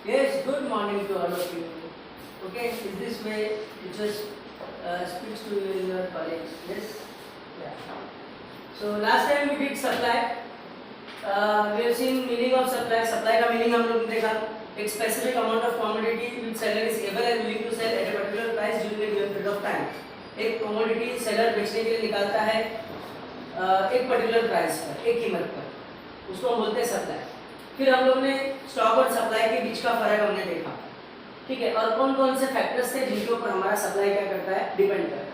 Yes, good morning to all of you. Okay, is this way you just speaks to you in your college? Yes? Yeah. So last time we did supply. We have seen meaning of supply. Supply का meaning हम लोग ने देखा. एक specific amount of commodity which seller is able and willing to sell at a particular price during a given period of time. एक commodity seller बेचने के लिए निकालता है एक particular price पर, एक कीमत पर. उसको हम बोलते हैं supply. फिर हम लोग ने स्टॉक और सप्लाई के बीच का फर्क हमने देखा, ठीक है, और कौन कौन से फैक्टर्स थे जिनके ऊपर हमारा सप्लाई क्या करता है, डिपेंड करता है,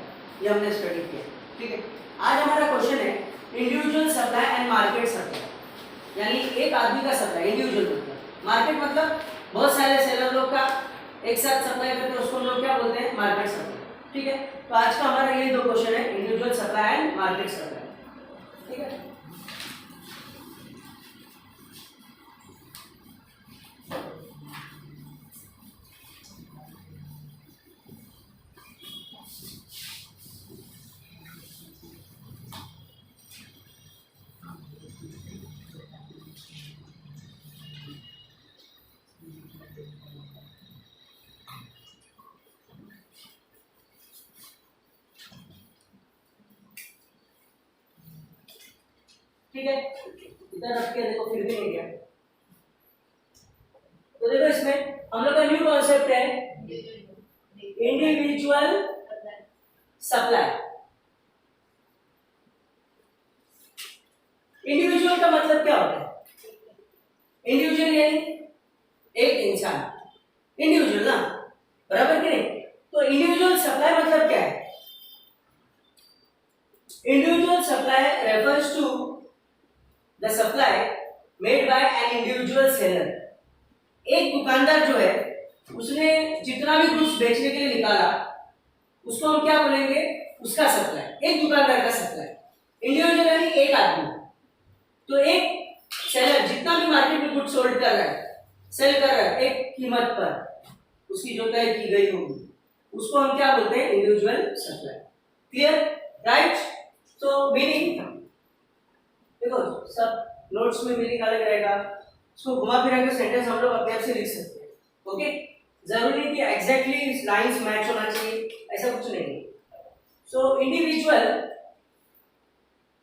ये हमने स्टडी किया, ठीक है। आज हमारा क्वेश्चन है individual supply and market supply, यानी एक आदमी का सप्लाई, इंडिविजुअल मतलब, मार्केट मतलब बहुत सारे सेलर लोग का एक साथ सप्लाई करते हैं, उसको हम लोग क्या बोलते हैं, मार्केट सप्लाई, ठीक है। तो आज का हमारा ये दो क्वेश्चन है, individual supply and market supply, ठीक है। ठीक है, इधर रख के देखो फिर भी नहीं गया। तो देखो इसमें हम लोग का न्यू कॉन्सेप्ट है इंडिविजुअल सप्लाई। इंडिविजुअल का मतलब क्या होता है? इंडिविजुअल यानी एक इंसान, इंडिविजुअल ना, बराबर कि नहीं? तो इंडिविजुअल सप्लाई मतलब क्या है? Individual supply refers to the supply made by an individual seller। एक दुकानदार जो है उसने जितना भी गुड्स बेचने के लिए निकाला उसको हम क्या बोलेंगे, उसका सप्लाई, एक दुकानदार का सप्लाई। इंडिविजुअल यानी एक आदमी, तो एक सेलर जितना भी मार्केट में गुड्स सोल्ड कर रहा है, सेल कर रहा है एक कीमत पर, उसकी जो तय की गई होगी उसको हम क्या बोलते हैं, इंडिविजुअल सप्लाई। Clear, right? तो मीनिंग देखो सब नोट्स में मीनिंग अलग रहेगा, उसको घुमा फिरा के सेंटेंस हम लोग अपने आप से लिख सकते हैं, ओके। जरूरी नहीं कि एग्जैक्टली लाइंस मैच होना चाहिए, ऐसा कुछ नहीं है। So individual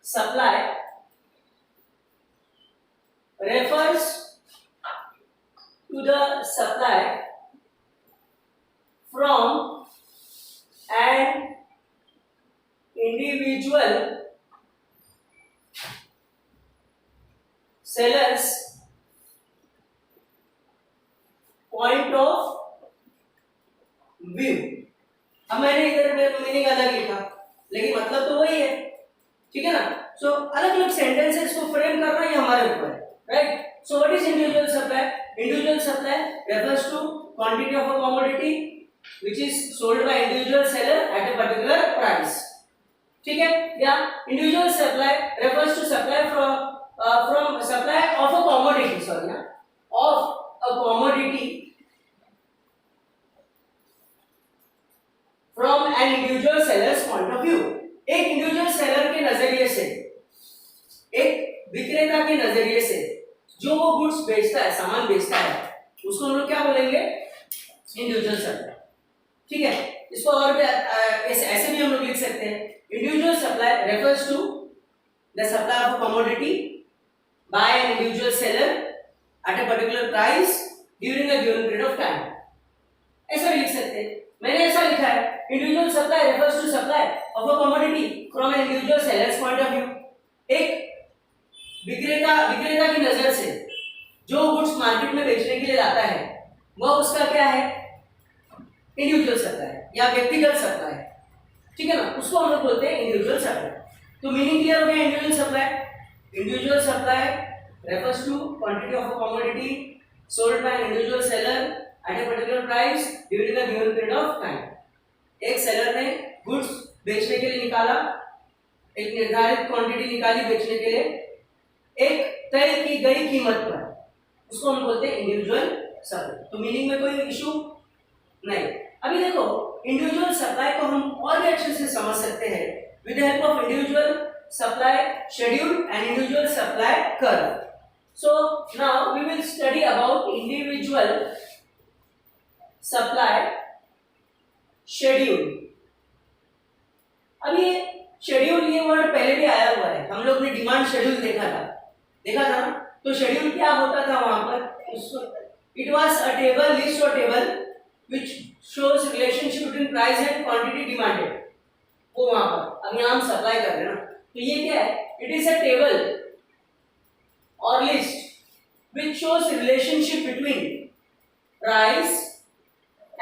supply refers to the supply from an individual sellers point of view. अब मैंने इधर मीनिंग अलग लिखा लेकिन मतलब तो वही है, ठीक है ना। सो अलग अलग सेंटेंसेस को फ्रेम करना ये हमारे ऊपर है, right. So what is individual supply? Individual supply refers to quantity of a commodity which is sold by individual seller at a particular price, ठीक है। या individual supply refers to supply from supply of a commodity, sorry na, of a commodity from an individual seller's point of view। एक individual seller के नजरिए से, एक विक्रेता के नजरिए से जो वो गुड्स बेचता है, सामान बेचता है, उसको हम लोग क्या बोलेंगे, इंडिविजुअल सप्लाई, ठीक है। इसको और भी ऐसे भी हम लोग लिख सकते हैं, individual supply refers to the supply of a commodity by an individual seller at a particular price during a given period of time। ऐसा भी लिख सकते हैं, मैंने ऐसा लिखा है, individual supply refers to supply of a commodity from an individual seller's point of view। एक विक्रेता की नजर से जो गुड्स मार्केट में बेचने के लिए लाता है वह उसका क्या है, इंडिविजुअल सप्लाई या व्यक्तिगत सप्लाई, ठीक है ना, उसको हम लोग बोलते हैं इंडिविजुअल सप्लाई। तो मीनिंग क्लियर हो गया, individual supply, individual supply refers to quantity of a commodity sold by an individual seller at a particular price during a given period of time। एक सेलर ने गुड्स बेचने के लिए निकाला, एक निर्धारित क्वांटिटी निकाली बेचने के लिए एक तय की गई कीमत पर, उसको हम बोलते हैं इंडिविजुअल सप्लाई। तो मीनिंग में कोई इशू नहीं। अभी देखो इंडिविजुअल सप्लाई को हम और भी अच्छे से समझ सकते हैं with the help of individual supply schedule and individual supply curve। So now we will study about individual supply schedule. अब ये शेड्यूल, ये वर्ड पहले भी आया हुआ है, हम लोग ने डिमांड शेड्यूल देखा था ना। तो शेड्यूल क्या होता था वहां पर, it was a table, list और table which shows relationship between price and quantity demanded, वो वहां पर। अब यहाँ हम सप्लाई कर रहे हैं ना, तो ये क्या है, इट इज अ टेबल और list which shows relationship between price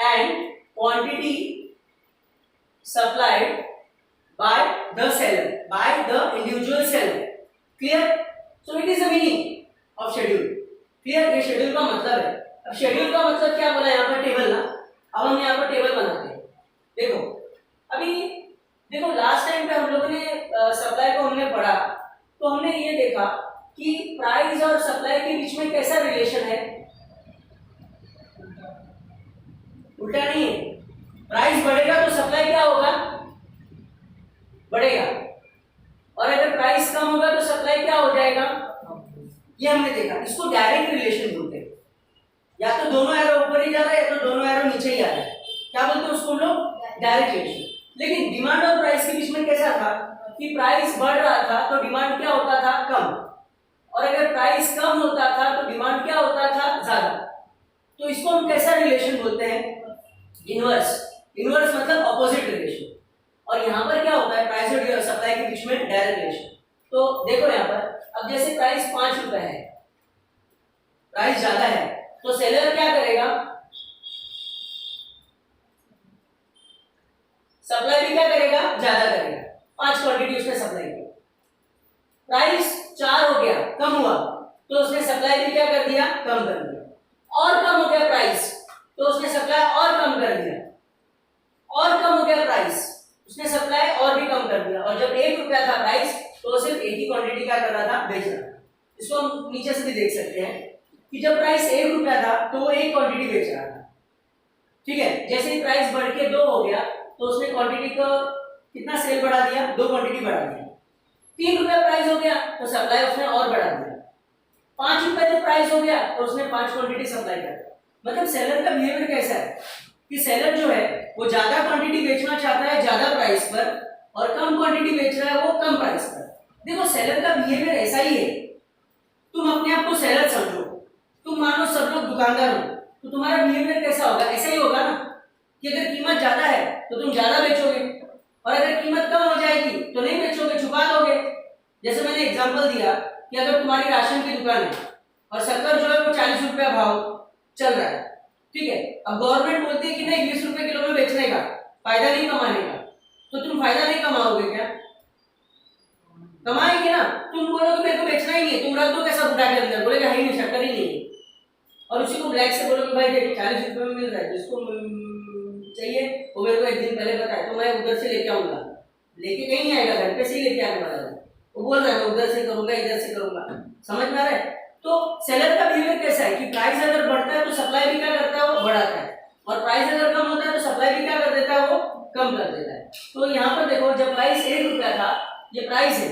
and quantity supplied by the seller, by the individual seller. Clear? So it is the meaning of schedule. Clear? ये शेड्यूल का मतलब है। अब शेड्यूल का मतलब क्या बोला यहाँ पर, टेबल ना। अब हम यहाँ पर टेबल बनाते हैं। देखो अभी देखो, लास्ट टाइम पे हम लोगों ने सप्लाई को हमने पढ़ा, तो हमने ये देखा कि प्राइस और सप्लाई के बीच में कैसा रिलेशन है। उल्टा नहीं है, प्राइस बढ़ेगा तो सप्लाई क्या होगा, बढ़ेगा, और अगर प्राइस कम होगा तो सप्लाई क्या हो जाएगा, ये हमने देखा। इसको डायरेक्ट रिलेशन बोलते हैं। या तो दोनों एरो ऊपर ही जा रहा है या तो दोनों एरो नीचे ही आ रहा है, क्या बोलते हैं उसको हम लोग, डायरेक्ट रिलेशन। लेकिन डिमांड और प्राइस के बीच में कैसा था कि प्राइस बढ़ रहा था तो डिमांड क्या होता था, कम, और अगर प्राइस कम होता था तो डिमांड क्या होता था, ज्यादा। तो इसको हम कैसा रिलेशन बोलते हैं, इनवर्स। इनवर्स मतलब ऑपोजिट रिलेशन। और यहाँ पर क्या होता है, प्राइस और सप्लाई के बीच में डायरेक्ट रिलेशन। तो देखो यहाँ पर, अब जैसे प्राइस 5 रुपए है, प्राइस ज्यादा है, तो सेलर क्या करेगा, सप्लाई भी क्या करेगा, ज्यादा करेगा। 5 क्वांटिटी उसने सप्लाई की, प्राइस 4 हो गया, कम हुआ, तो उसने सप्लाई भी क्या कर दिया, कम कर दिया। और कम हो गया प्राइस, तो उसने सप्लाई और कम कर दिया। और कम हो गया प्राइस, उसने सप्लाई और भी कम कर दिया। और जब 1 रुपया था प्राइस, तो सिर्फ एक ही क्वांटिटी क्या कर रहा था, बेच रहा था। इसको हम नीचे से भी देख सकते हैं कि जब प्राइस 1 रुपया था तो वो एक क्वांटिटी बेच रहा था, ठीक है। जैसे ही प्राइस बढ़ के 2 हो गया, तो उसने क्वांटिटी को कितना सेल बढ़ा दिया, 2 क्वांटिटी बढ़ा दिया। 3 रुपया प्राइस हो गया तो सप्लाई उसने और बढ़ा दिया। 5 रुपए जब प्राइस हो गया तो उसने 5 क्वांटिटी सप्लाई कर दिया। मतलब सेलर का बिहेवियर कैसा है कि सेलर जो है वो ज्यादा क्वांटिटी बेचना चाहता है ज्यादा प्राइस पर, और कम क्वांटिटी बेच रहा है वो कम प्राइस पर। देखो सेलर का बिहेवियर ऐसा ही है। तुम अपने आप को सेलर समझो, तुम मानो सब लोग दुकानदार हो, तो तुम्हारा बिहेवियर कैसा होगा, ऐसा ही होगा ना कि अगर कीमत ज्यादा है तो तुम ज्यादा बेचोगे, और अगर कीमत कम हो जाएगी तो नहीं बेचोगे, छुपा दोगे। जैसे मैंने एग्जांपल दिया कि अगर तुम्हारी राशन की दुकान है और शक्कर जो है वो 40 रुपया भाव चल रहा है, ठीक है। अब गवर्नमेंट बोलती है कि नहीं 20 रुपए किलो में बेचने का, फायदा नहीं कमाने का, तो तुम फायदा नहीं कमाओगे क्या, कमाएंगे ना। तुम बोलोगे मेरे को बेचना ही नहीं है, तुम रख दो कैसा बुढ़ा के अंदर, बोलेगा है नहीं, शक्कर ही नहीं है। और उसी को ब्लैक से बोलोगे भाई देख 40 रुपए में मिल रहा है, जिसको चाहिए वो मेरे को एक दिन पहले बताए तो मैं उधर से लेके आऊंगा। लेके कहीं नहीं आएगा, घर पे से ही लेके आने वाला है। वो बोल रहा है मैं उधर से करूंगा इधर से करूंगा, समझ में आ रहा है। तो सेलर का बिहेवियर कैसा है कि प्राइस अगर बढ़ता है तो सप्लाई भी क्या करता है, वो बढ़ाता है, और प्राइस अगर कम होता है तो सप्लाई भी क्या कर देता है, वो कम कर देता है। तो यहाँ पर देखो जब प्राइस 1 रुपया था, ये प्राइस है,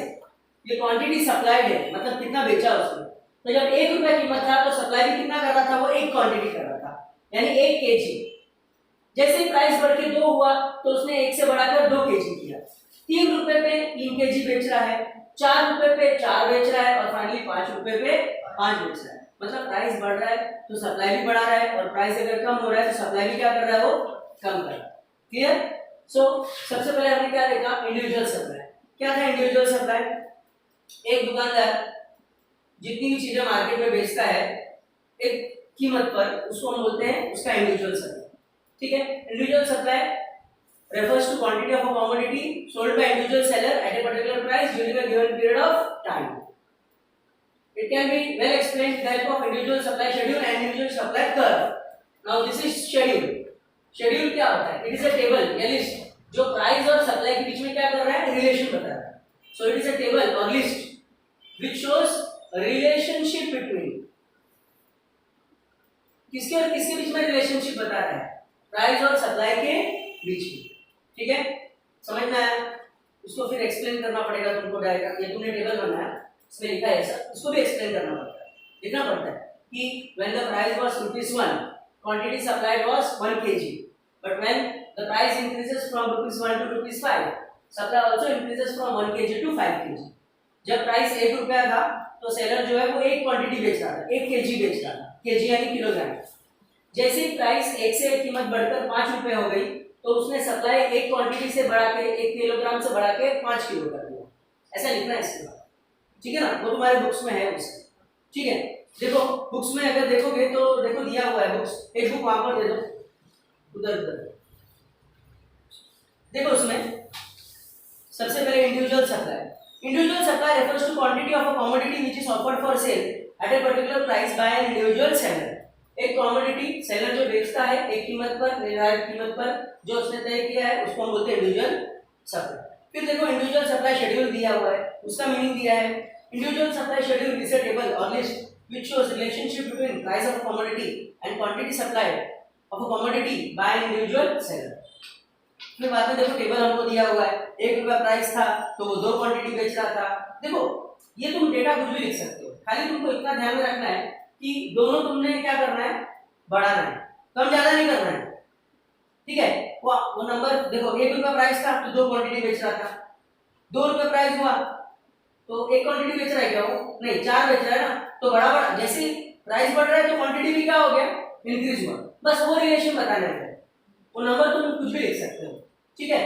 ये क्वांटिटी सप्लाइड है, मतलब कितना बेचा उसने। तो जब 1 रुपया कीमत था तो सप्लाई भी कितना कर रहा था, वो 1 क्वांटिटी कर रहा था, यानी 1 kg। जैसे ही प्राइस बढ़ के 2 हुआ तो उसने 1 से बढ़ाकर 2 kg किया। 3 रुपए पे 3 kg बेच रहा है, 4 रुपए पे 4 बेच रहा है, और फाइनली 5 रुपए पे 5 बेच रहा है। मतलब प्राइस बढ़ रहा है तो सप्लाई भी बढ़ा रहा है, और प्राइस अगर कम हो रहा है तो सप्लाई भी क्या कर रहा है, वो कम कर रहा है। क्लियर। सो सबसे पहले हमने क्या देखा, इंडिविजुअल सप्लाई। क्या था इंडिविजुअल सप्लाई, एक दुकानदार जितनी भी चीजें मार्केट में बेचता है एक कीमत पर, उसको हम बोलते हैं उसका इंडिविजुअल सप्लाई, ठीक है। Individual supply refers to quantity of a commodity sold by individual seller at a particular price during a given period of time. It can be well explained with the help of individual supply schedule and individual supply curve. Now this is schedule. Schedule क्या होता है, it is a table या list जो price और supply के बीच में क्या कर रहा है, रिलेशन बता रहा है। So it is a table or list which shows relationship between, किसके और किसके बीच में रिलेशनशिप बता रहा है, प्राइस और सप्लाई के बीच में, ठीक है। समझ में आया। उसको फिर एक्सप्लेन करना पड़ेगा तुमको डायरेक्ट। ये तुमने टेबल बनाया, इसमें लिखा है ऐसा, इसको भी एक्सप्लेन करना पड़ता है, लिखना पड़ता है कि when the price was ₹1, quantity supplied was 1 kg, but when the price increases from rupees 1 to rupees 5, supply also increases from 1 kg to 5 kg. जब प्राइस 1 रुपया था तो सेलर जो है वो एक क्वांटिटी बेच रहा था, 1 kg बेच रहा था, kg यानी किलोग्राम। जैसे ही प्राइस 1 से कीमत बढ़कर 5 रुपए हो गई तो उसने सप्लाई एक क्वांटिटी से बढ़ा के 1 किलोग्राम से बढ़ा के 5 किलो कर दिया। ऐसा लिखना है इसके बाद, ठीक है ना, वो तुम्हारे बुक्स में है उससे, ठीक है। देखो बुक्स में अगर देखोगे तो देखो दिया हुआ है बुक्स, एक बुक वहां पर दे दो, उधर उधर देखो उसमें सबसे पहले individual supply. Individual supply refers to quantity of a commodity which is offered for sale at a particular price by an individual seller। एक कमोडिटी सेलर जो बेचता है एक कीमत पर, निर्धारित कीमत पर जो उसने तय किया है, उसको हम बोलते हैं इंडिविजुअल सप्लाई। फिर देखो इंडिविजुअल सप्लाई शेड्यूल दिया हुआ है, उसका मीनिंग दिया है। Individual supply schedule is a table और list which shows relationship between price of a commodity and quantity supplied of a commodity by an individual seller। फिर बाद में देखो टेबल हमको दिया हुआ है, 1 रुपया प्राइस था तो वो 2 क्वांटिटी बेच रहा था। देखो ये तुम डेटा कुछ भी लिख सकते हो, खाली तुमको इतना ध्यान में रखना है कि दोनों तुमने क्या करना है, बढ़ाना है, कम ज्यादा नहीं करना है, ठीक है। वो नंबर देखो 1 रुपया प्राइस था तो 2 क्वांटिटी बेच रहा था, 2 रुपये प्राइस हुआ तो 1 क्वांटिटी बेच रहा है क्या, वो नहीं 4 बेच रहा है ना, तो बड़ा बड़ा जैसे प्राइस बढ़ रहा है तो क्वांटिटी भी क्या हो गया, इंक्रीज हुआ। बस वो रिलेशन बताना है, वो नंबर तुम कुछ भी लिख सकते हो, ठीक है।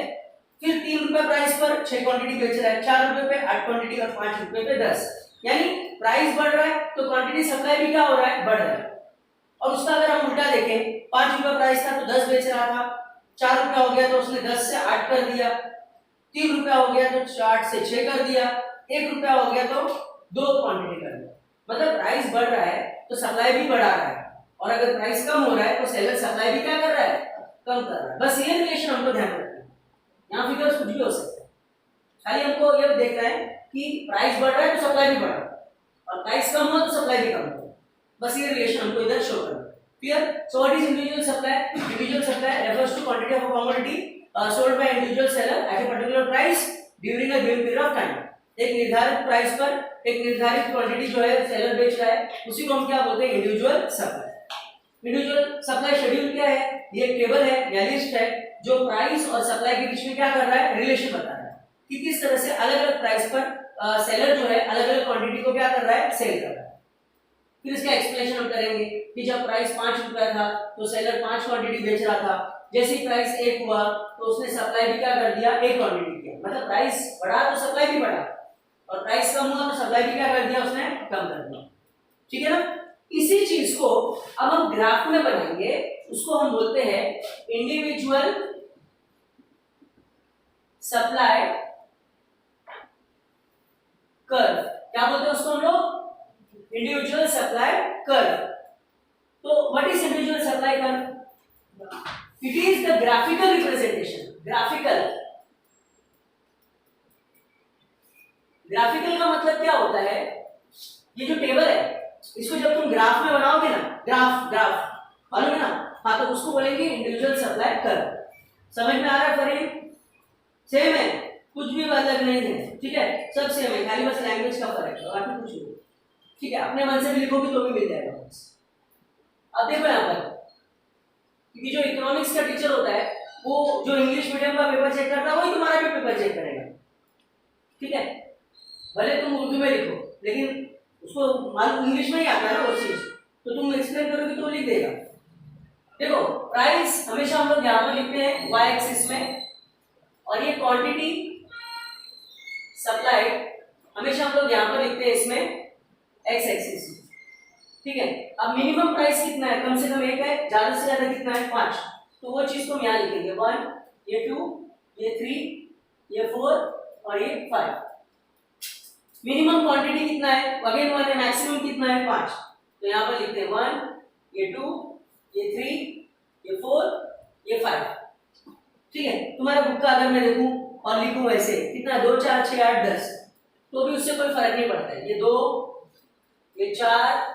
फिर 3 रुपये प्राइस पर 6 क्वांटिटी बेच रहा है, 4 रुपये पे 8 क्वांटिटी और 5 रुपये पे 10, यानी प्राइस बढ़ रहा है तो क्वांटिटी सप्लाई भी क्या हो रहा है, बढ़ रहा है। और उसका अगर हम उल्टा देखें, 5 रुपये प्राइस था तो 10 बेच रहा था, 4 रुपया हो गया तो उसने 10 से 8 कर दिया, 3 रुपया हो गया तो 8 से 6 कर दिया, 1 रुपया हो गया तो 2 क्वांटिटी कर दिया। मतलब प्राइस बढ़ रहा है तो सप्लाई भी बढ़ा रहा है, और अगर प्राइस कम हो रहा है तो सेलर सप्लाई भी क्या कर रहा है, कम कर रहा है। बस ये रिलेशन हमको ध्यान रखना है, यहाँ फिगर्स कुछ भी हो सकते हैं, खाली हमको ये देखना है कि प्राइस बढ़ रहा है तो सप्लाई भी बढ़ रहा है, और प्राइस कम हुआ तो सप्लाई भी कम हुआ। बस ये रिलेशन हमको इधर शो करना है। Clear? So what is individual supply? Individual supply refers to quantity of a commodity sold by individual seller at a particular price during a given period of time। एक निर्धारित प्राइस पर एक निर्धारित quantity जो है seller बेच रहा है, उसी को हम क्या बोलते हैं, individual supply. Individual supply schedule क्या है, ये टेबल है या लिस्ट है जो प्राइस और सप्लाई के बीच में क्या कर रहा है, रिलेशन बता रहा है कि किस तरह से अलग अलग प्राइस पर सेलर जो है अलग अलग क्वांटिटी को क्या कर रहा है, सेल कर रहा है। फिर इसका एक्सप्लेनेशन हम करेंगे कि जब प्राइस 5 रुपया था तो सेलर 5 क्वांटिटी बेच रहा था, जैसे ही प्राइस 1 हुआ तो उसने सप्लाई भी क्या कर दिया, 1 क्वांटिटी किया। मतलब प्राइस बढ़ा तो सप्लाई भी बढ़ा, और प्राइस कम हुआ तो सप्लाई भी क्या कर दिया, उसने कम कर दिया, ठीक है ना। इसी चीज को अब हम ग्राफ में बनाएंगे, उसको हम बोलते हैं इंडिविजुअल सप्लाई कर्व। क्या बोलते हैं उसको हम लोग, इंडिविजुअल सप्लाई कर्व। तो what is individual supply curve? It is the graphical representation. Graphical का मतलब क्या होता है, ये जो टेबल है इसको जब तुम ग्राफ में बनाओगे ना, ग्राफ मालूम है ना, हाँ, तो उसको बोलेंगे इंडिविजुअल सप्लाई कर्व। समझ में आ रहा है फरीद? सेम है, कुछ भी अलग नहीं है, ठीक है, सब सेम है, खाली बस लैंग्वेज का फर्क है, बाकी कुछ नहीं, ठीक है। अपने मन से भी लिखोगे तो भी मिल जाएगा। अब देखो यहाँ पर, क्योंकि जो इकोनॉमिक्स का टीचर होता है वो जो इंग्लिश मीडियम का पेपर चेक करता है वही तुम्हारा भी पेपर चेक करेगा, ठीक है। भले तुम उर्दू में लिखो लेकिन उसको मालूम इंग्लिश में ही आता है ना वो चीज, तो तुम एक्सप्लेन करोगे तो लिख देगा। देखो प्राइस हमेशा हम लोग यहाँ पर लिखते हैं y एक्सिस में, और ये क्वांटिटी सप्लाइड हमेशा हम लोग यहाँ पर लिखते हैं इसमें x एक्सिस में, ठीक है। अब मिनिमम प्राइस कितना है, कम से कम 1 है, ज्यादा से ज्यादा कितना है, 5, तो वो चीज को हम यहाँ लिखेंगे 1, ये 2, ये 3, ये 4 और ये 5। मिनिमम क्वांटिटी कितना है, अगेन 1 है, मैक्सिमम कितना है, 5, तो यहाँ पर लिखते हैं 1, ये 2, ये 3, ये 4, ये 5, ठीक है। तुम्हारा बुक का अगर मैं देखूं और लिखूं ऐसे कितना, 2 4 6 8 10, तो भी उससे कोई फर्क नहीं पड़ता है। ये 2, ये 4,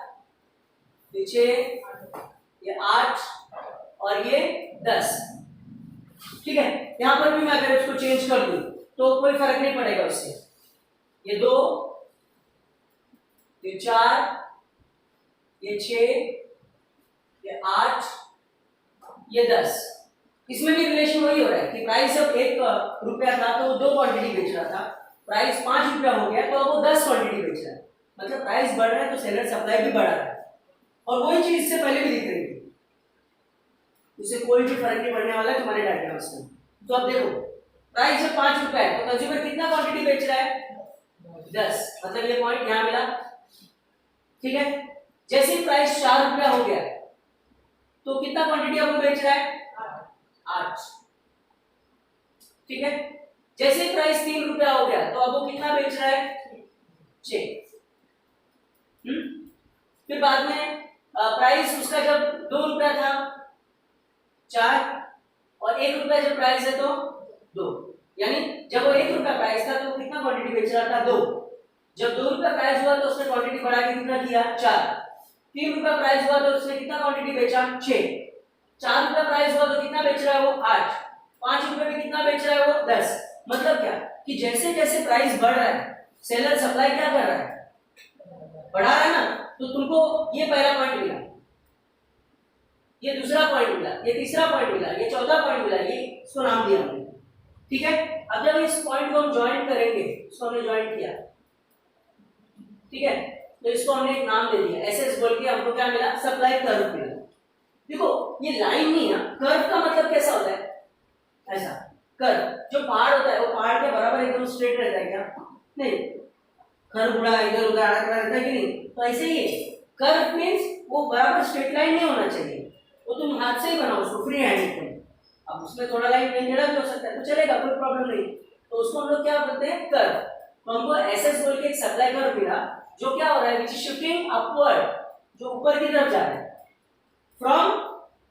ये 6, ये 8 और ये 10, ठीक है। यहाँ पर भी मैं अगर इसको चेंज कर दूं तो कोई फर्क नहीं पड़ेगा उससे। ये 2, ये 4, ये 6, ये 8 ये 10। इसमें भी रिलेशन वही हो रहा है कि प्राइस जब 1 रुपया था तो वो 2 क्वांटिटी बेच रहा था, प्राइस 5 रुपया हो गया तो अब वो 10 क्वांटिटी बेच रहा है, मतलब प्राइस बढ़ रहा है तो सेलर सप्लाई भी बढ़ा रहा है। और वही चीज इससे पहले भी दिख रही थी, उससे कोई भी फर्क नहीं पड़ने वाला है तुम्हारे डायग्राम्स में। तो अब देखो प्राइस जब 5 रुपया है तो कंज्यूमर कितना क्वांटिटी बेच रहा है, 10, मतलब ये पॉइंट यहाँ मिला, ठीक है। जैसे ही प्राइस 4 रुपया हो गया तो कितना क्वांटिटी अब वो बेच रहा है, 8, ठीक है। जैसे ही प्राइस 3 रुपया हो गया तो अब वो कितना बेच रहा है, 6। फिर बाद में प्राइस उसका जब 2 रुपया था 4, और 1 रुपया जब प्राइस है तो 2, यानी जब वो 1 रुपया प्राइस था तो कितना क्वांटिटी बेच रहा था, 2। जब 2 रुपया प्राइस हुआ तो उसने क्वांटिटी बढ़ा के कितना किया, 4। 3 रुपया प्राइस हुआ तो उसने कितना क्वांटिटी बेचा, 6। 4 रुपया प्राइस हुआ तो कितना बेच रहा है वो, 8। 5 रुपये में कितना बेच रहा है वो, 10। मतलब क्या कि जैसे जैसे प्राइस बढ़ रहा है सेलर सप्लाई क्या कर रहा है, बढ़ा रहा है ना। तो तुमको ये पहला पॉइंट मिला, ये दूसरा पॉइंट मिला, ये तीसरा पॉइंट मिला, ये चौथा पॉइंट मिला, ये इसको नाम दिया हमने, ठीक है। अब जब इस पॉइंट को हम ज्वाइन करेंगे, इसको हमने ज्वाइन किया, ठीक है, तो इसको हमने एक नाम दे दिया एसएस बोल के, हमको क्या मिला, सप्लाई कर्व मिला। देखो ये लाइन नहीं है, कर्व का मतलब कैसा होता है, ऐसा कर्व, जो पहाड़ होता है वो पहाड़ के बराबर एकदम स्ट्रेट रहता है क्या, नहीं, कर्व बुढ़ा इधर उधर आड़ा रहता है कि नहीं, तो ऐसे ही कर्व मींस वो बराबर स्ट्रेट लाइन नहीं होना चाहिए, वो तुम हाथ से ही बनाओ उसको फ्री हैंड में। अब उसमें थोड़ा लाइन नहीं टेढ़ा भी हो सकता है तो चलेगा, कोई प्रॉब्लम नहीं, तो उसको हम लोग क्या बोलते हैं, कर्व। तो हमको एसएस बोल के एक सप्लाई कर्व मिला जो क्या हो रहा है, व्हिच इज शिफ्टिंग अपवर्ड, जो ऊपर की तरफ जा रहा है, फ्रॉम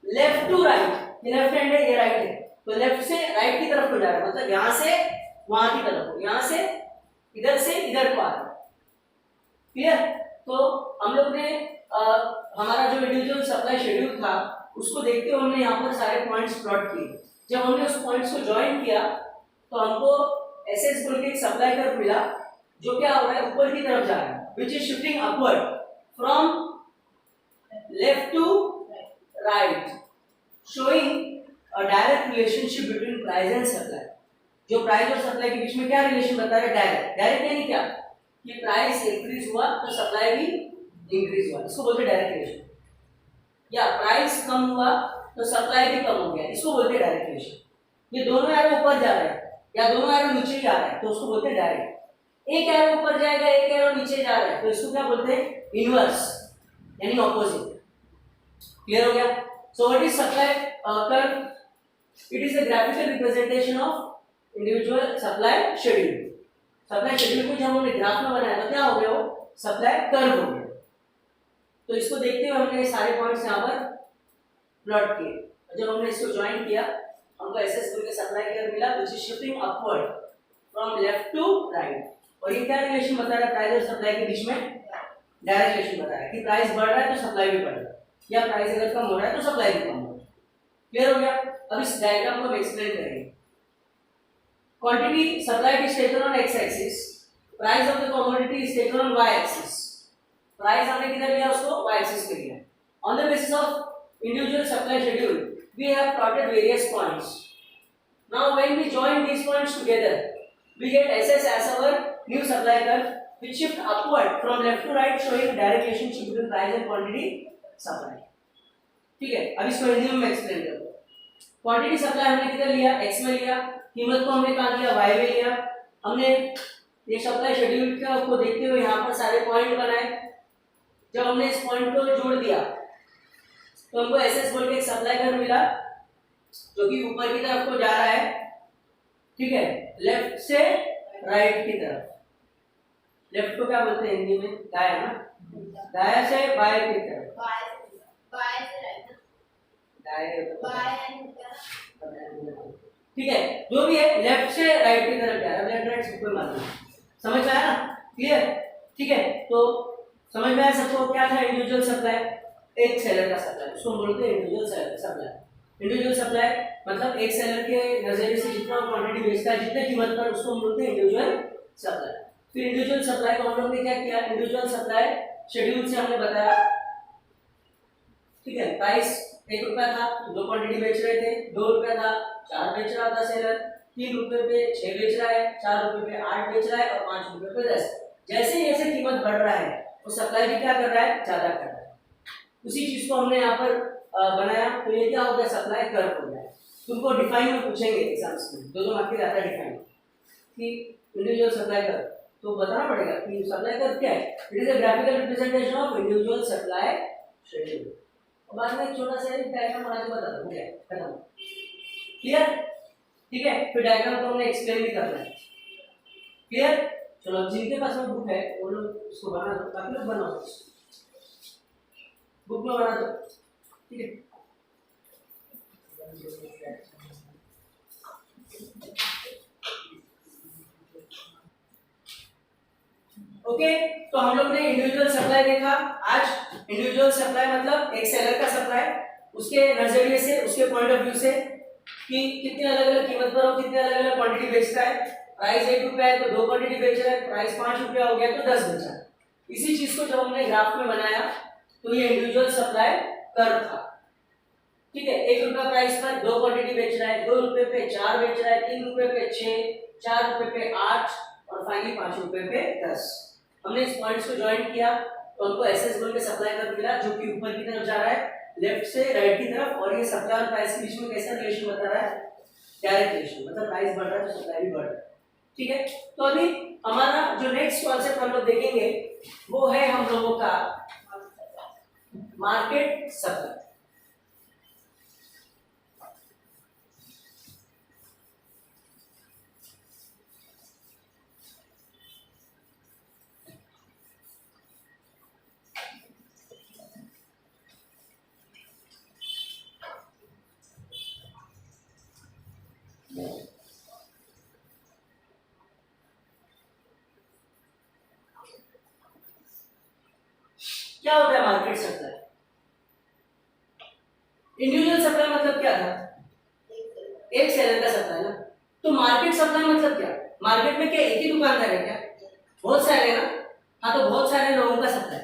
लेफ्ट टू राइट, ये लेफ्ट हैंड है ये राइट है, तो लेफ्ट से राइट की तरफ को जा रहा है, मतलब यहां से वहां की तरफ, यहां से इधर को आ रहा है, क्लियर। तो हम लोग ने हमारा जो इंडिविजुअल सप्लाई शेड्यूल था उसको देखते हुए हमने यहाँ पर सारे पॉइंट्स प्लॉट किए। जब हमने उस पॉइंट्स को ज्वाइन किया तो हमको एसएस बोल के एक सप्लाई कर्व मिला जो क्या हो रहा है, ऊपर की तरफ जा रहा है, which is shifting upward from left to right, showing a direct relationship between price and supply. जो प्राइस और सप्लाई के बीच में क्या रिलेशन बता रहा है, डायरेक्ट। डायरेक्ट यानी क्या कि प्राइस इंक्रीज हुआ तो सप्लाई भी इंक्रीज हुआ, इसको बोलते हैं डायरेक्ट रिलेशन। या प्राइस कम हुआ तो सप्लाई भी कम हो गया, इसको बोलते हैं डायरेक्ट रिलेशन। ये दोनों एरो ऊपर जा रहे हैं या दोनों एरो नीचे ही आ रहा है तो उसको बोलते हैं डायरेक्ट। एक एरो ऊपर जाएगा एक एरो नीचे जा रहा है तो इसको क्या बोलते हैं, इनवर्स यानी ऑपोजिट। क्लियर हो गया। सो what is supply curve, it is the graphical representation of individual supply schedule. Supply schedule को जब हमने ग्राफ में बनाया तो क्या हो गया, वो सप्लाई कर्व हो गया। तो इसको देखते हुए हमने सारे पॉइंट्स यहाँ पर प्लॉट किए। जब हमने इसको ज्वाइन किया हमको एसएस बोल के सप्लाई कर्व मिला which is shifting upward from left to right. और ये क्या रिलेशन बता रहा है, प्राइस और सप्लाई के बीच में डायरेक्ट रिलेशन बता रहा है कि प्राइस बढ़ रहा है तो सप्लाई भी बढ़ रहा है, या प्राइस अगर कम हो रहा है तो सप्लाई भी कम हो रहा है। क्लियर हो गया। अब इस डायग्राम को हम एक्सप्लेन करेंगे। Quantity supplied is taken on X axis, price of the commodity is taken on Y axis. Price हमने किधर लिया, उसको वाई एक्सिस पे लिया। On the basis of individual supply schedule we have plotted various points. Now when we join these points together we get SS as our new supply curve which shift upward from left to right showing direct relationship between price and quantity supply. ठीक है, अब इसको हिंदी में explain करते हैं। Quantity supply हमने किधर लिया, x में लिया, कीमत को हमने कहाँ लिया, y में लिया। हमने ये सप्लाई शेड्यूल को देखते हुए यहाँ पर सारे पॉइंट बनाए। जब हमने इस पॉइंट को जोड़ दिया तो हमको एसएस बोल के एक सप्लाई कर्व मिला जो कि ऊपर की तरफ को जा रहा है, ठीक है, लेफ्ट से राइट की तरफ। लेफ्ट को क्या बोलते हैं हिंदी में, दाया ना, दाया से बाएं की तरफ, बाएं से राइट, ठीक है, जो भी है लेफ्ट से राइट की तरफ जा रहा है, लेफ्ट राइट सबको मालूम है। समझ में आया ना, क्लियर, ठीक है। तो समझ में आया सबको क्या था इंडिविजुअल सप्लाई, एक सेलर का सप्लाई, उसको बोलते हैं इंडिविजुअल सप्लाई। इंडिविजुअल सप्लाई मतलब एक सेलर के नजरिए से जितना क्वांटिटी बेचता है जितने कीमत पर, उसको हम बोलते हैं इंडिविजुअल सप्लाई। फिर इंडिविजुअल सप्लाई को हम लोग ने क्या किया, इंडिविजुअल सप्लाई शेड्यूल से हमने बताया, ठीक है, प्राइस 1 रुपया था, 2 क्वांटिटी बेच रहे थे, 2 रुपया था, 4 बेच रहा था सेलर, 3 रुपये पे 6 बेच रहा है, 4 रुपये पे 8 बेच रहा है और 5 रुपये पे 10। जैसे जैसे कीमत बढ़ रहा है वो सप्लाई भी क्या कर रहा है, ज्यादा कर रहा है। उसी चीज को हमने यहाँ पर बनाया, तो ये क्या हो गया, सप्लाई कर्व हो गया। तुमको डिफाइन में पूछेंगे एग्जाम्स में, दो मार्क के आता है डिफाइन कि इंडिविजुअल सप्लाई कर्व, तो बताना पड़ेगा कि सप्लाई कर्व क्या है। It is a graphical representation of individual supply schedule. और बाद में एक छोटा सा डायग्राम बना के बता दूं, क्या खत्म, क्लियर, ठीक है। फिर डायग्राम को हमने एक्सप्लेन भी करना है, क्लियर। चलो जिनके पास में बुक है वो लोग उसको बना दो, बाकी लोग बनाओ, बुक में बना दो, ठीक है। ओके, तो हम लोग ने इंडिविजुअल सप्लाई देखा आज। इंडिविजुअल सप्लाई मतलब एक सेलर का सप्लाई, उसके नजरिए से, उसके पॉइंट ऑफ व्यू से कि कितने अलग अलग कीमत पर वो कितने अलग अलग क्वांटिटी बेचता है। प्राइस 1 रुपया है तो 2 क्वांटिटी बेच रहा है, प्राइस 5 रुपया हो गया तो 10 बेचा। इसी चीज को जब हमने ग्राफ में बनाया तो ये इंडिविजुअल सप्लाई कर्व था, ठीक है। 1 रुपया प्राइस पर 2 क्वांटिटी बेच रहा है, 2 रुपये पे 4 बेच रहा है, 3 रुपये पे 6, 4 रुपये पे 8 और फाइनली 5 रुपये पे 10। हमने इस पॉइंट्स को ज्वाइन किया तो हमको एसएस बोल के सप्लाई कर्व मिला, जो कि ऊपर की तरफ जा रहा है, लेफ्ट से राइट की तरफ। और ये सप्लाई और प्राइस के बीच में कैसा रिलेशन बता रहा है, डायरेक्ट रिलेशन, मतलब प्राइस बढ़ रहा है तो सप्लाई भी बढ़ रहा है, ठीक है। तो अभी हमारा जो नेक्स्ट कॉन्सेप्ट हम लोग देखेंगे वो है हम लोगों का मार्केट सप्लाई। क्या होता है मार्केट सप्लाई? इंडिविजुअल सप्लाई मतलब क्या था, एक सेलर का सप्लाई ना। तो मार्केट सप्लाई मतलब क्या, मार्केट में क्या एक ही दुकानदार है क्या, बहुत सारे ना। हाँ, तो बहुत सारे लोगों का सप्लाई,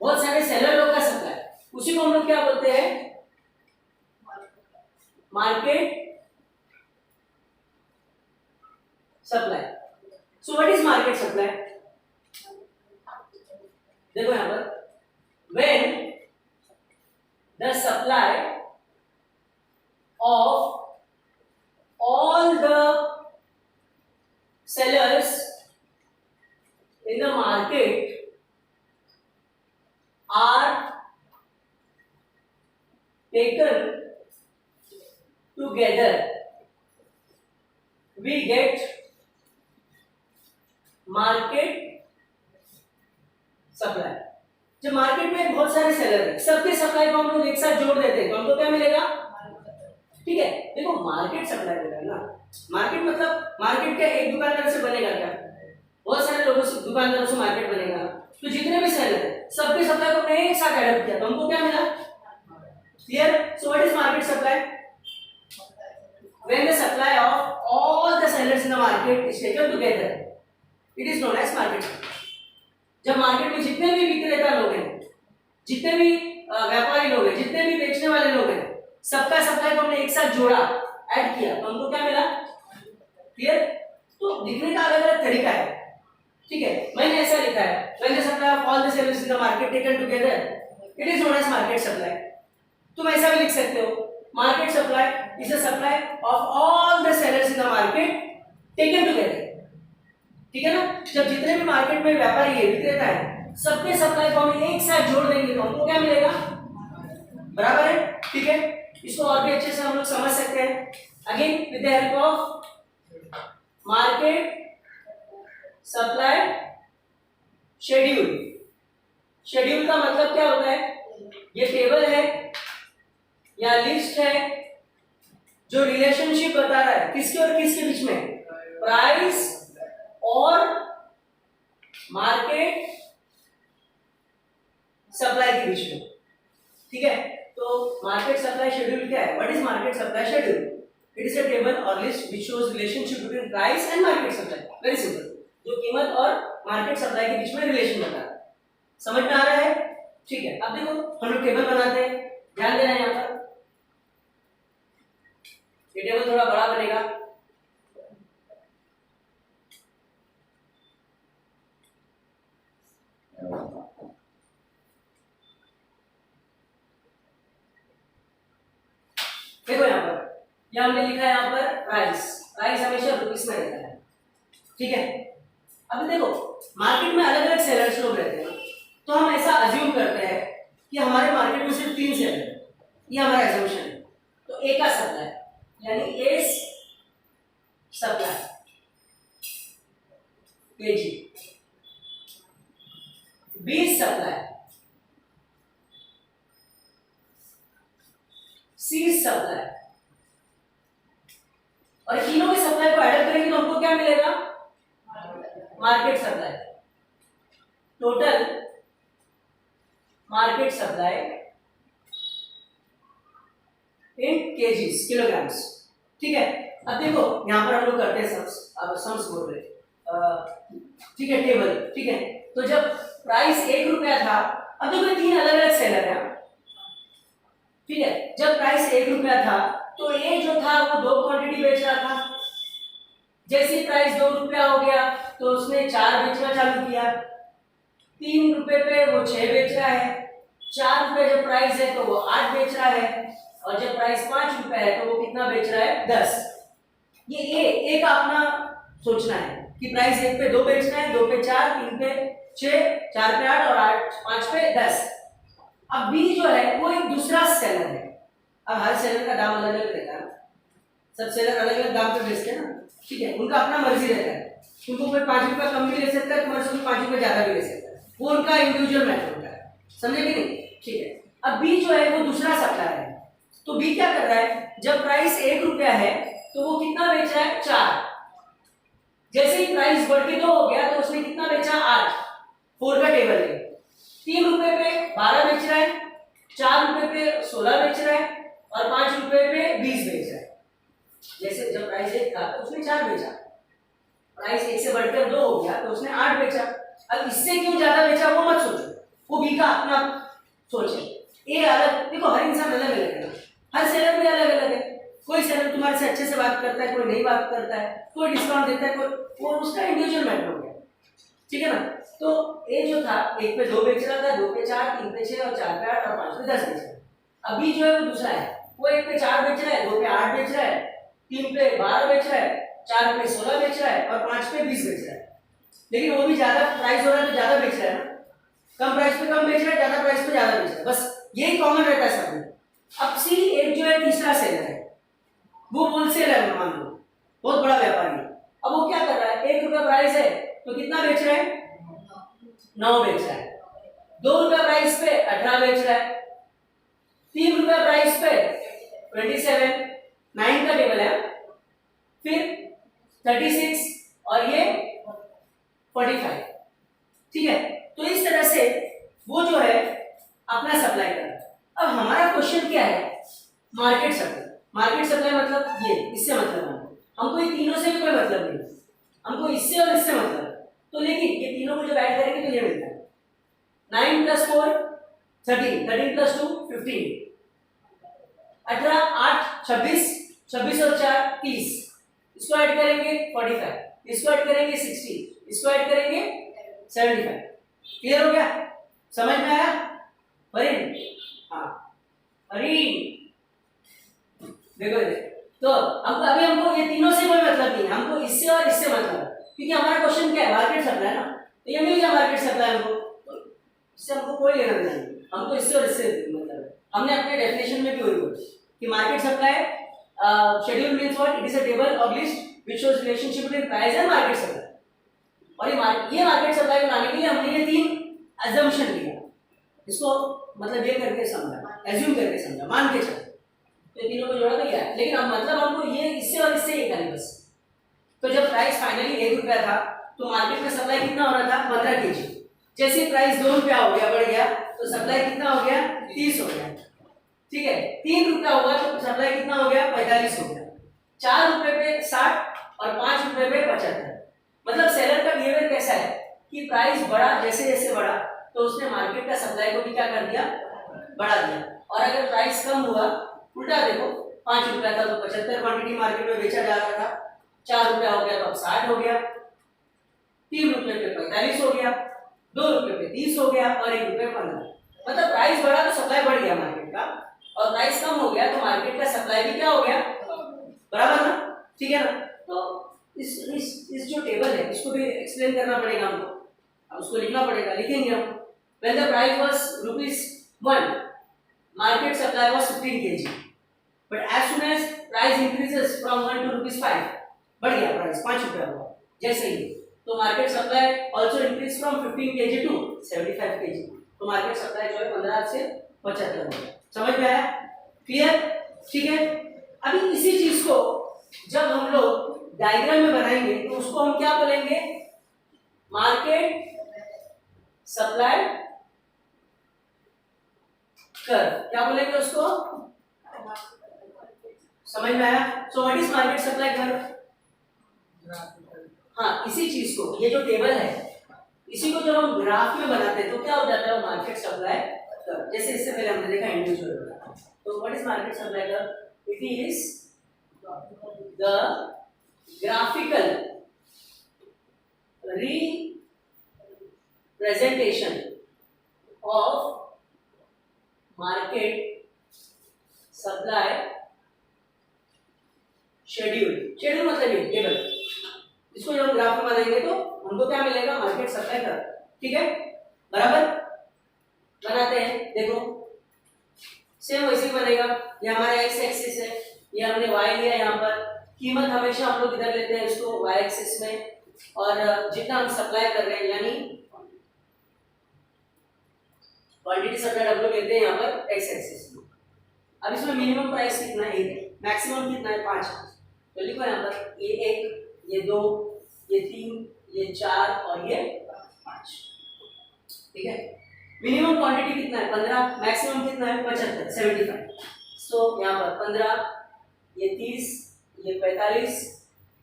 बहुत सारे सेलर लोग का सप्लाई, उसी को हम लोग क्या बोलते हैं, market supply. So what is market supply? देखो यहां पर, when the supply of all the sellers in the market are taken together, we get market supply. जब मार्केट में बहुत सारे सेलर हैं, सबके सप्लाई को हम लोग एक साथ जोड़ देते हैं तो हमको क्या मिलेगा, ठीक है। देखो मार्केट सप्लाई मिलेगा ना, मार्केट मतलब मार्केट क्या एक दुकानदार से बनेगा क्या, बहुत सारे लोगों से, दुकानदारों से मार्केट बनेगा। तो जितने भी सेलर हैं सबके सप्लाई को हमने एक साथ ऐड किया तो हमको क्या मिला, clear. So what is market supply? When the supply of all the sellers in the market is taken together, it is known as market supply. जब मार्केट में जितने भी विक्रेता लोग हैं, जितने भी व्यापारी लोग हैं, जितने भी बेचने वाले लोग हैं, सबका सप्लाई को हमने एक साथ जोड़ा, ऐड किया तो हमको क्या मिला, क्लियर। तो लिखने का अलग अलग तरीका है, ठीक है। मैंने ऐसा लिखा है, when the supply of all the sellers in the market taken together, it is known as market supply. तुम ऐसा भी लिख सकते हो, market supply is a supply of all the sellers in the market taken together, ठीक है ना। जब जितने भी मार्केट में व्यापारी है, विक्रेता है, सबके सप्लाई को हम एक साथ जोड़ देंगे तो हमको क्या मिलेगा, बराबर है, ठीक है। इसको और भी अच्छे से हम लोग समझ सकते हैं, again with the help of market supply schedule. Schedule का मतलब क्या होता है, ये टेबल है या लिस्ट है जो रिलेशनशिप बता रहा है किसके और किसके बीच में, प्राइस और मार्केट सप्लाई के बीच में, ठीक है। तो मार्केट सप्लाई शेड्यूल क्या है, what is market supply schedule? It is a table और list which shows relationship between price and market supply. Very simple, जो कीमत और मार्केट सप्लाई के बीच में रिलेशन बता रहा है। समझ में आ रहा है, ठीक है। अब देखो हम लोग टेबल बनाते हैं, ध्यान देना है यहाँ पर। ये टेबल थोड़ा बड़ा बनेगा। देखो यहाँ पर, ये हमने लिखा है यहाँ पर प्राइस, प्राइस हमेशा रुपीस में रहता है, ठीक है। अब देखो मार्केट में अलग अलग सेलर्स लोग रहते हैं, तो हम ऐसा अज्यूम करते हैं कि हमारे मार्केट में सिर्फ 3 सेलर है, ये हमारा एजम्पशन है। तो ए का सप्लाई यानी ए supply KG, B supply, C supply, और तीनों की सप्लाई को ऐड करेंगे तो हमको क्या मिलेगा? Market supply. Total market supply in kgs, kilograms, ठीक है। अब देखो यहां पर हम लोग करते हैं सम्स, अब सम्स बोल रहे, ठीक है, टेबल, ठीक है। तो जब प्राइस 1 रुपया था, अब देखो 3 अलग अलग सेलर है, ठीक है। जब प्राइस 1 रुपया था तो ए जो था वो 2 क्वांटिटी बेच रहा था। जैसे प्राइस 2 रुपया हो गया तो उसने 4 बेचना चालू किया। 3 रुपए पे वो 6 बेच रहा है। 4 रुपए जब प्राइस है तो वो 8 बेच रहा है, और जब प्राइस 5 रुपए है तो वो कितना बेच रहा है? 10। ये ए का अपना सोचना है कि प्राइस 1 पे 2 बेचना है, 2 पे 4, 3 पे 6, 4 पे 8 और 5 पे 10। अब बी जो है वो एक दूसरा सेलर है। अब हर सेलर का दाम अलग अलग रहता है, सब सेलर अलग अलग दाम पे बेचते हैं ना, ठीक है। उनका अपना मर्जी रहता है, उनको कोई 5 रुपया कम भी ले सकता है, तुम्हारे से 5 रुपया ज्यादा भी ले सकता है, वो उनका इंडिविजुअल मैटर होता है, समझे कि नहीं? ठीक है। अब बी जो है वो दूसरा सप्लायर है, तो बी क्या कर रहा है? जब प्राइस 1 रुपया है तो वो कितना बेच रहा है? 4। जैसे ही प्राइस बढ़ के 2 हो गया तो उसने कितना बेचा? 8। 4 का टेबल है। 3 रुपए पे 12 बेच रहा है, 4 रुपए पे 16 बेच रहा है, और 5 रुपए पे 20 बेच रहा है। जैसे जब प्राइस 1 था तो उसने 4 बेचा, प्राइस 1 से बढ़कर 2 हो गया तो उसने 8 बेचा। अब इससे क्यों ज्यादा बेचा वो मत सोचो, वो बी का अपना सोच है। ए अलग, देखो हर इंसान अलग अलग है, हर सेलर भी अलग अलग है। कोई सेलर तुम्हारे से अच्छे से बात करता है, कोई नहीं बात करता है, कोई डिस्काउंट देता है, कोई, वो उसका इंडिविजुअल मैटर हो गया, ठीक है ना। तो ए जो था 1 पे 2 बेच रहा था, 2 पे 4, 3 पे 6 और 4 पे 8 और 5 पे 10 बेच रहा है। अभी जो है वो दूसरा है, वो 1 पे 4 बेच रहा है, 2 पे 8 बेच रहा है, 3 पे 12 बेच रहा है, 4 पे 16 बेच रहा है, और 5 पे 20 बेच रहा है। लेकिन वो भी ज्यादा प्राइस हो रहा है तो ज्यादा बेच रहा है ना, कम प्राइस पे कम बेच रहा है, ज्यादा प्राइस पे ज्यादा बेच रहा है, बस यही कॉमन रहता है सब में। अब सी एक जो है तीसरा सेलर है, वो होलसेलर है, मान लो बहुत बड़ा व्यापारी है। अब वो क्या कर रहा है? 1 रुपया प्राइस है तो कितना बेच रहा है? 9 बेच रहा है। 2 रुपया प्राइस पे 18 बेच रहा है। 3 रुपया प्राइस पे 27, 9 का टेबल है, फिर 36 और ये 45, ठीक है। तो इस तरह से वो जो है अपना सप्लाई कर रहा है। अब हमारा क्वेश्चन क्या है? Market supply. मार्केट सप्लाई मतलब ये, इससे मतलब हमको ये तीनों से भी कोई मतलब नहीं, हमको इससे और इससे मतलब। तो लेकिन ये तीनों को जब ऐड करेंगे तो ये मिलता है 9 + 4 13, 13 + 2 15, 18, 8 26, 26 और 4 30, इसको ऐड करेंगे 45, इसको ऐड करेंगे 60, इसको ऐड करेंगे 75। क्लियर हो गया? समझ में आया? फरीन, हाँ फरीन, देखो तो अब अभी हमको ये तीनों से कोई मतलब नहीं है, हमको इससे और इससे मतलब है, क्योंकि हमारा क्वेश्चन क्या है? मार्केट सप्लाई ना, तो ये मिल गया मार्केट सप्लाई हमको, तो इससे हमको कोई लेना देना नहीं, हमको इससे और इससे मतलब है। हमने अपने डेफिनेशन में भी वही बोला कि market supply schedule means what? It is a table और list which shows relationship between price and market supply. और ये मार्केट सप्लाई बनाने के लिए हमने ये 3 अजम्पशन लिया, इसको मतलब ये करके समझा, एज्यूम करके समझा, मान के चला, तो तीनों को जोड़ा तो क्या है। लेकिन अब मतलब हमको ये इससे और इससे ये खाली बस। तो जब प्राइस फाइनली 1 रुपया था तो मार्केट में सप्लाई कितना हो रहा था? 15 केजी। जैसे प्राइस 2 रुपया हो गया, बढ़ गया, तो सप्लाई कितना हो गया? 30 हो गया, ठीक है। 3 रुपया हुआ तो सप्लाई कितना हो गया? 45 हो गया। 4 रुपए पे 60 और 5 रुपए पे 75। मतलब सेलर का बिहेवियर कैसा है कि प्राइस बढ़ा, जैसे जैसे बढ़ा तो उसने मार्केट का सप्लाई को भी क्या कर दिया? बढ़ा दिया। और अगर प्राइस कम हुआ, उल्टा देखो, ₹5 था तो 75 क्वांटिटी मार्केट में बेचा जा रहा था, ₹4 हो गया तो अब 60 हो गया, ₹3 पे 45 हो गया, ₹2 पे 30 हो गया और ₹1 15। मतलब प्राइस बढ़ा तो सप्लाई बढ़ गया मार्केट का, और प्राइस कम हो गया तो मार्केट का सप्लाई भी क्या हो गया, बराबर ना, ठीक है ना। तो इस जो टेबल है इसको भी एक्सप्लेन करना पड़ेगा हमको, अब उसको लिखना पड़ेगा, लिखेंगे हम। When the price was ₹1, market supply was 15 kg, but as soon as price increases from 1 to ₹5, बढ़ गया प्राइस, ₹5 हुआ जैसे ही, तो market supply also increase from 15 kg to 75 kg, तो मार्केट सप्लाई जो है 15 से 75 हो गया। समझ में आया, क्लियर, ठीक है। अभी इसी चीज को जब हम लोग डायग्राम में बनाएंगे तो उसको हम क्या बोलेंगे, मार्केट सप्लाई कर, क्या बोलेंगे उसको, समझ में आया। सो व्हाट इज मार्केट सप्लाई कर, हाँ इसी चीज को, ये जो टेबल है इसी को जब हम ग्राफ में बनाते हैं तो क्या हो जाता है, मार्केट सप्लाई कर। जैसे इससे पहले हमने देखा इंडिविजुअल, तो व्हाट इज मार्केट सप्लाई कर, it is the graphical representation of market supply schedule। Schedule मतलब ये टेबल, इसको जब हम ग्राफ में बनाएंगे तो हमको क्या मिलेगा, मार्केट सप्लाई कर, ठीक है, बराबर। बनाते हैं, देखो सेम वैसे ही बनेगा, ये हमारा एक्स एक्सिस है, ये हमने वाई लिया, यहाँ पर कीमत हमेशा हम लोग इधर लेते हैं इसको वाई एक्सिस में, और जितना हम सप्लाई कर रहे हैं यानी क्वांटिटी सप्लाई हम लोग लेते हैं यहाँ पर एक्स एक्सिस में। अब इसमें मिनिमम प्राइस कितना है, मैक्सिमम कितना है, 5, तो लिखो यहाँ पर ये 1, ये 2, ये 3, ये 4 और ये 5, ठीक है। मिनिमम क्वांटिटी कितना है, 15, मैक्सिमम कितना है, 75, 75। सो यहाँ पर 15, ये 30, ये 45,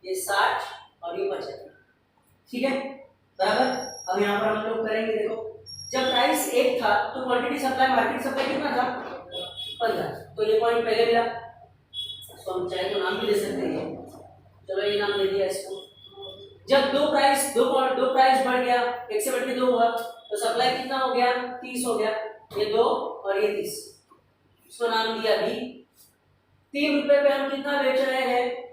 ये 60 और ये 75, ठीक है, बराबर। अब यहाँ पर हम लोग करेंगे, देखो जब प्राइस 1 था तो क्वांटिटी सप्लाई, मार्केट सप्लाई कितना था, 15, तो ये पॉइंट पहले मिला, तो हम चाहे तो नाम भी दे सकते हैं, चलो ये नाम दे दिया इसको। जब दो प्राइस बढ़ गया, 1 से बढ़ के 2 हुआ, तो सप्लाई कितना हो गया, 30 हो गया, ये 2 और ये 30, इसको नाम दिया बी। ₹3 पे हम कितना बेच रहे हैं,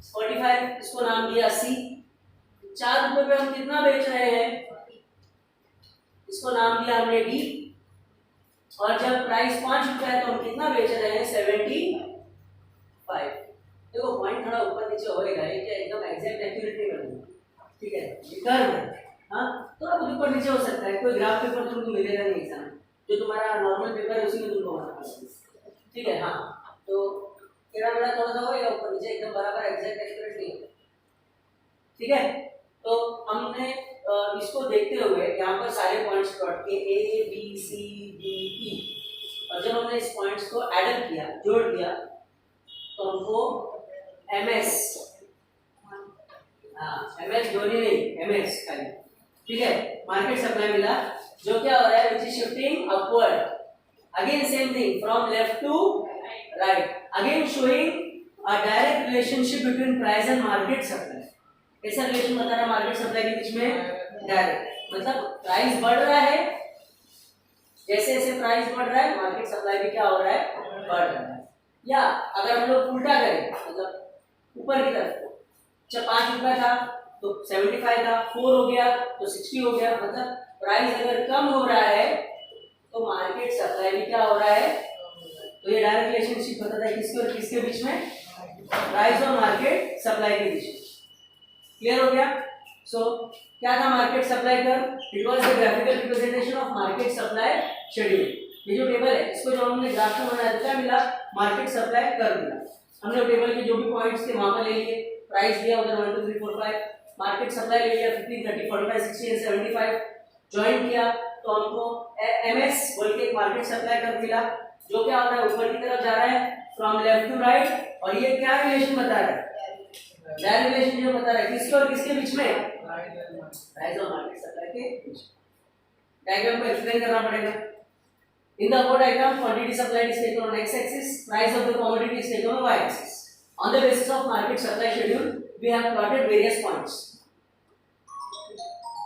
45, इसको नाम दिया सी। ₹4 पे हम कितना बेच रहे हैं, इसको नाम दिया हमने डी। और जब प्राइस ₹5 है तो हम कितना बेच रहे हैं, 75। देखो पॉइंट थोड़ा ऊपर नीचे होएगा, ये क्या एकदम एग्जैक्ट एक्यूरेट नहीं बनेगा, ठीक है, कर्व है, हाँ थोड़ा बहुत ऊपर नीचे हो सकता है, कोई ग्राफ पेपर तुमको मिलेगा नहीं एग्जाम, जो तुम्हारा नॉर्मल पेपर है उसी में तुमको होना पड़ेगा, ठीक है। हाँ तो तेरा मेरा थोड़ा सा होएगा ऊपर नीचे, एकदम बराबर एग्जैक्ट एक्यूरेट नहीं होगा, ठीक है। तो हमने इसको देखते हुए यहाँ पर सारे पॉइंट्स प्लॉट किए, A B C D E, और जब हमने इस पॉइंट्स को ऐड किया, जोड़ दिया, तो हमको एमएस, एमएस जोड़ी नहीं, एमएस खाली, ठीक है, मार्केट सप्लाई मिला, जो क्या हो रहा है, which is shifting upward, again same thing from left to right, again showing a direct relationship between price and market supply. कैसा रिलेशन बता रहा है मार्केट सप्लाई के बीच में, डायरेक्ट, मतलब प्राइस बढ़ रहा है, जैसे जैसे प्राइस बढ़ रहा है मार्केट सप्लाई भी क्या हो रहा है, बढ़ रहा है। या अगर हम लोग उल्टा करें, मतलब ऊपर की तरफ, जब ₹5 था तो 75 था, 4 हो गया तो 60 हो गया, मतलब प्राइस अगर कम हो रहा है तो मार्केट सप्लाई भी क्या हो रहा है। तो ये डायरेक्ट रिलेशनशिप बताता है किसके और किसके बीच में, प्राइस और मार्केट सप्लाई के बीच में। क्लियर हो गया। सो क्या था market supply curve, it was the graphical representation of market supply schedule. ये जो टेबल है इसको जब हमने ग्राफ में बनाया क्या मिला, मार्केट सप्लाई कर्व मिला। हमने टेबल के जो भी पॉइंट्स थे वहां पर ले लिए, प्राइस दिया उधर 1 2 3 4 5, मार्केट सप्लाई ले लिया 15 30 45 60 एंड 75, ज्वाइन किया तो हमको एमएस बोल के एक मार्केट सप्लाई कर्व मिला, जो क्या हो रहा है ऊपर की तरफ जा रहा है फ्रॉम लेफ्ट टू राइट, और ये क्या रिलेशन बता रहा है, डायरेक्ट रिलेशन जो बता रहा है किसके और किसके बीच में, प्राइस और मार्केट सप्लाई के बीच। डायग्राम को एक्सप्लेन करना पड़ेगा, In the above diagram, quantity supplied is taken on x-axis, price of the commodity is taken on y-axis. On the basis of market supply schedule, we have plotted various points.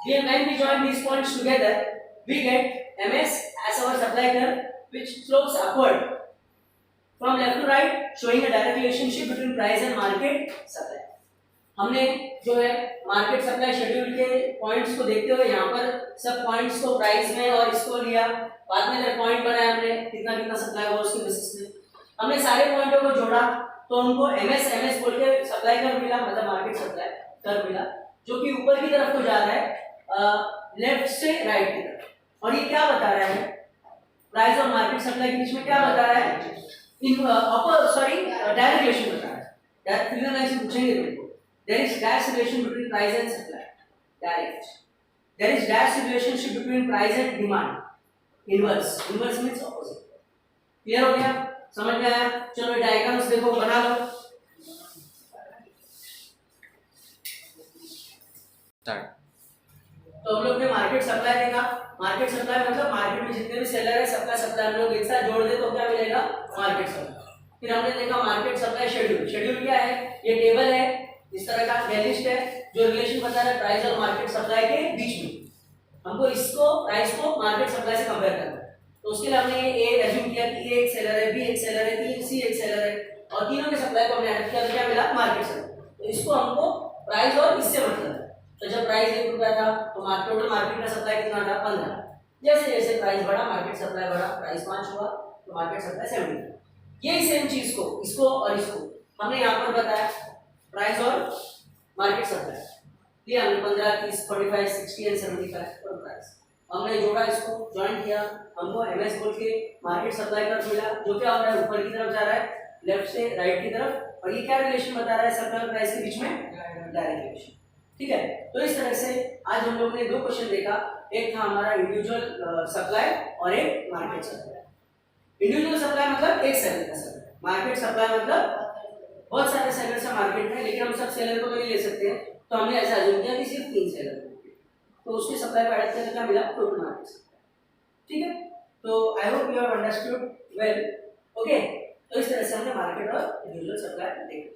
When we join these points together, we get MS as our supply curve, which slopes upward from left to right, showing a direct relationship between price and market supply. हमने जो है market supply schedule के points को देखते हुए यहाँ पर सब पॉइंट्स को प्राइस में और इसको लिया, बाद में जब पॉइंट बनाया हमने कितना कितना सप्लाई हुआ उसके बेसिस पे हमने सारे पॉइंटों को जोड़ा तो उनको एमएस बोल के सप्लाई कर्व मिला, मतलब मार्केट सप्लाई कर्व मिला, जो कि ऊपर की तरफ को जा रहा है लेफ्ट से राइट की तरफ। और ये क्या बता रहा है, प्राइस और मार्केट सप्लाई के बीच में क्या बता रहा है, डायरेक्ट रिलेशन बता रहा है। डायरेक्ट फिगर पूछेंगे तुमको, there is dash relation between price and supply, direct. There is dash relationship between price and demand, inverse means opposite. Clear हो गया, समझ में आया? चलो डायग्राम्स देखो, बना लो। तो हम लोग ने मार्केट सप्लाई देखा, मार्केट सप्लाई मतलब मार्केट में जितने भी सेलर है सबका सप्लाई हम लोग एक साथ जोड़ दे तो क्या मिलेगा, मार्केट सप्लाई। फिर हमने देखा मार्केट सप्लाई शेड्यूल, शेड्यूल क्या है, ये टेबल है इस तरह का लिस्ट है जो रिलेशन बता रहा है प्राइस और मार्केट सप्लाई के बीच में। हमको इसको प्राइस को मार्केट सप्लाई से कंपेयर करना है, तो उसके लिए हमने ए एज्यूम किया कि ए एक सेलर है, बी एक सेलर है, सी एक सेलर है और तीनों के सप्लाई को हमने ऐड किया तो क्या मिला, मार्केट सप्लाई। तो इसको हमको प्राइस और इससे मतलब है, तो जब प्राइस 1 रुपया था तो टोटल मार्केट का सप्लाई कितना था, 15। जैसे जैसे प्राइस बढ़ा मार्केट सप्लाई बढ़ा, प्राइस 5 हुआ तो मार्केट सप्लाई 70। यही सेम चीज को इसको और इसको हमने यहाँ पर बताया, प्राइस और मार्केट सप्लाई, ये हमने 15, 30, 45, 60 एंड 75 और प्राइस हमने जोड़ा, इसको ज्वाइन किया, हमको एमएस बोल के मार्केट सप्लाई का मिला, जो क्या हो रहा है ऊपर की तरफ जा रहा है लेफ्ट से राइट की तरफ, और ये क्या रिलेशन बता रहा है सप्लाई और प्राइस के बीच में, डायरेक्ट रिलेशन। ठीक है, तो इस तरह से आज हम लोग ने दो क्वेश्चन देखा, एक था हमारा इंडिविजुअल सप्लाई और एक मार्केट सप्लाई। इंडिविजुअल सप्लाई मतलब एक सेलर का सप्लाई, मार्केट सप्लाई मतलब बहुत सारे सेलर से मार्केट में, लेकिन हम सब सेलर को तो नहीं ले सकते हैं, तो हमने ऐसा अज्यूम किया कि सिर्फ 3 सेलर हैं, तो उसके सप्लाई को ऐड करके क्या मिला, टोटल मार्केट सप्लाई। ठीक है, तो I hope you have understood well. Okay, तो इस तरह से हमने मार्केट और इंडिविजुअल सप्लाई देखा।